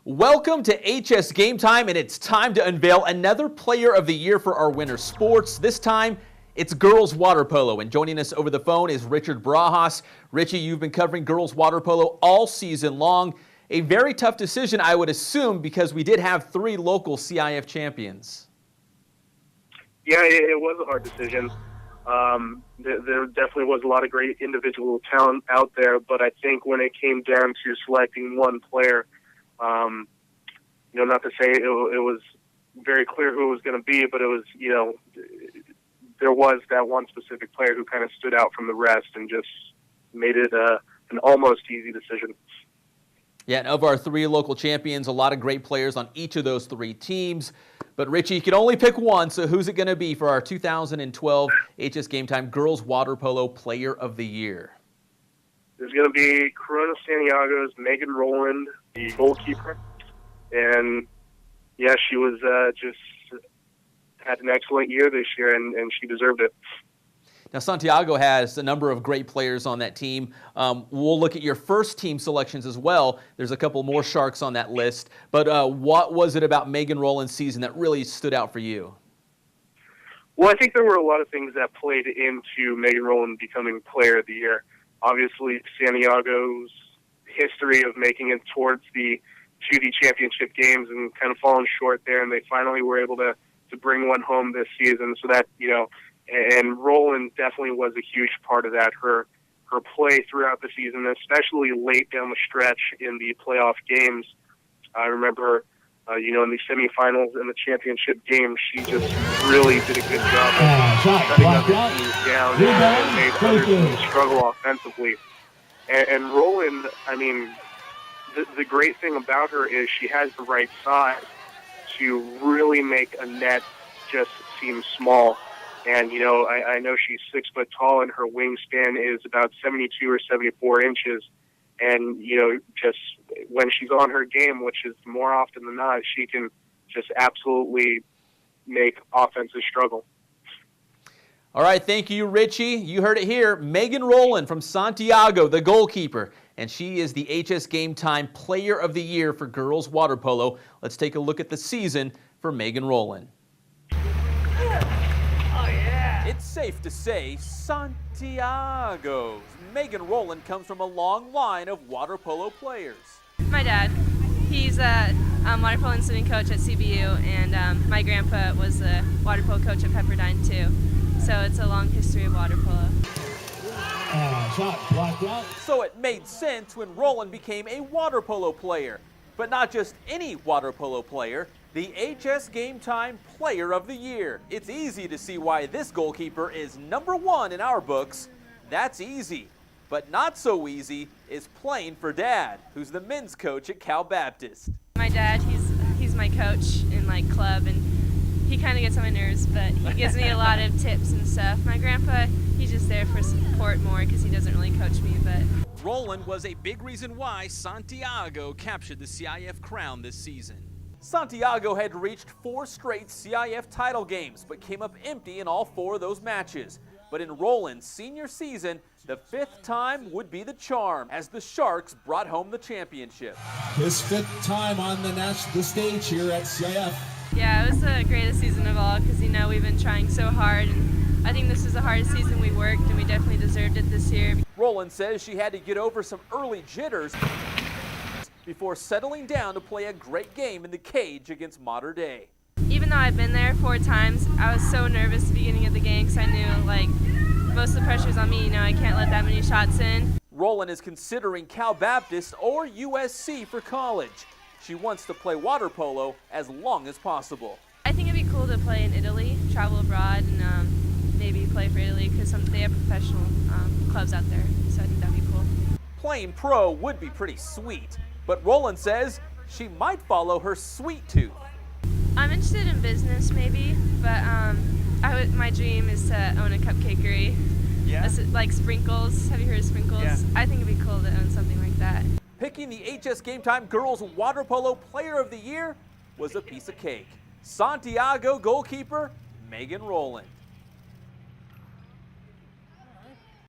Welcome to HS Game Time, and it's time to unveil another Player of the Year for our winter sports. This time, it's girls water polo, and joining us over the phone is Richard Barajas. Richie, you've been covering girls water polo all season long. A very tough decision, I would assume, because we did have 3 local CIF champions. Yeah, it was a hard decision. There definitely was a lot of great individual talent out there, but I think when it came down to selecting one player, not to say it was very clear who it was going to be, but it was, there was that one specific player who kind of stood out from the rest and just made it an almost easy decision. Yeah, and of our 3 local champions, a lot of great players on each of those 3 teams. But Richie, you can only pick one, so who's it going to be for our 2012 HS Game Time Girls Water Polo Player of the Year? There's going to be Corona Santiago's Meghan Rowland, the goalkeeper. And, yeah, she was just had an excellent year this year, and she deserved it. Now, Santiago has a number of great players on that team. We'll look at your first team selections as well. There's a couple more Sharks on that list. But what was it about Meghan Rowland's season that really stood out for you? Well, I think there were a lot of things that played into Meghan Rowland becoming Player of the Year. Obviously, Santiago's history of making it towards the championship games and kind of falling short there, and they finally were able to bring one home this season. So that, and Rowland definitely was a huge part of that. Her play throughout the season, especially late down the stretch in the playoff games. I remember, in the semifinals and the championship game, she just really did a good job of shutting other teams down and made other teams struggle offensively. And Rowland, the great thing about her is she has the right size to really make a net just seem small. And, I know she's 6 foot tall and her wingspan is about 72 or 74 inches. And, just when she's on her game, which is more often than not, she can just absolutely make offenses struggle. All right, thank you, Richie. You heard it here. Meghan Rowland from Santiago, the goalkeeper. And she is the HS Game Time Player of the Year for girls water polo. Let's take a look at the season for Meghan Rowland. It's safe to say Santiago's Meghan Rowland comes from a long line of water polo players. My dad, he's a water polo and swimming coach at CBU, and my grandpa was the water polo coach at Pepperdine too. So it's a long history of water polo. Shot blocked out. So it made sense when Rowland became a water polo player. But not just any water polo player, the HS Game Time Player of the Year. It's easy to see why this goalkeeper is #1 in our books. That's easy. But not so easy is playing for Dad, who's the men's coach at Cal Baptist. My dad, he's my coach in my club, and he kind of gets on my nerves, but he gives me a lot of tips and stuff. My grandpa, he's just there for support more because he doesn't really coach me, but... Rowland was a big reason why Santiago captured the CIF crown this season. Santiago had reached 4 straight CIF title games, but came up empty in all 4 of those matches. But in Rowland's senior season, the 5th time would be the charm as the Sharks brought home the championship. His 5th time on the stage here at CIF. Yeah, it was the greatest season of all because, we've been trying so hard, and I think this is the hardest season we worked, and we definitely deserved it this year. Rowland says she had to get over some early jitters before settling down to play a great game in the cage against Mater Dei. Even though I've been there 4 times, I was so nervous at the beginning of the game because I knew, most of the pressure's on me. I can't let that many shots in. Rowland is considering Cal Baptist or USC for college. She wants to play water polo as long as possible. I think it'd be cool to play in Italy, travel abroad, and maybe play for Italy because they have professional clubs out there, so I think that'd be cool. Playing pro would be pretty sweet, but Rowland says she might follow her sweet tooth. I'm interested in business maybe, but my dream is to own a cupcakery. Yeah? Like Sprinkles. Have you heard of Sprinkles? Yeah. I think it'd be cool to own something like that. Picking the HS Game Time Girls Water Polo Player of the Year was a piece of cake. Santiago goalkeeper Meghan Rowland.